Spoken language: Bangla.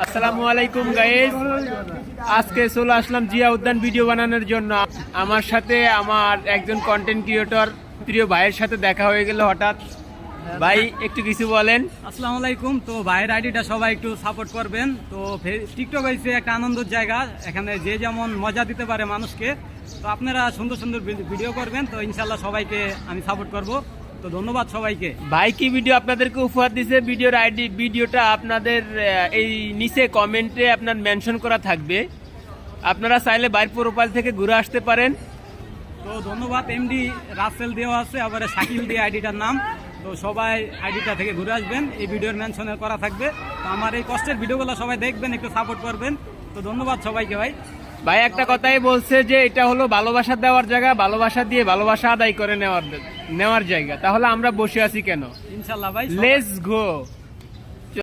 আসসালামু আলাইকুম গাইস, আজকে চলে আসলাম জিয়া উদ্যান ভিডিও বানানোর জন্য। আমার সাথে আমার একজন কন্টেন্ট ক্রিয়েটর প্রিয় ভাইয়ের সাথে দেখা হয়ে গেল হঠাৎ। ভাই একটু কিছু বলেন। আসসালামু আলাইকুম। তো ভাইয়ের আইডিটা সবাই একটু সাপোর্ট করবেন। তো টিকটক হয়েছে একটা আনন্দের জায়গা, এখানে যে যেমন মজা দিতে পারে মানুষকে। তো আপনারা সুন্দর সুন্দর ভিডিও করবেন, তো ইনশাল্লাহ সবাইকে আমি সাপোর্ট করব। তো ধন্যবাদ সবাইকে। ভাই কি ভিডিও আপনাদেরকে উপহার দিছে, ভিডিওটা আপনাদের এই নিচে কমেন্টে আপনার মেনশন করা থাকবে। আপনারা চাইলে বাইর প্রোফাইল থেকে ঘুরে আসতে পারেন। তো ধন্যবাদ। এমডি রাসেল দেওয়া আছে, আবার শাকিল দিয়ে আইডিটার নাম। তো সবাই আইডিটা থেকে ঘুরে আসবেন, এই ভিডিওর মেনশনে করা থাকবে। তো আমার এই কষ্টের ভিডিওগুলো সবাই দেখবেন, একটু সাপোর্ট করবেন। তো ধন্যবাদ সবাইকে। ভাই একটা কথাই বলছে যে এটা হলো ভালোবাসা দেওয়ার জায়গা, ভালোবাসা দিয়ে ভালোবাসা আদায় করে নেওয়ার জায়গা। তাহলে আমরা বসে আছি কেন? ইনশাল্লাহ ভাই, লেটস গো।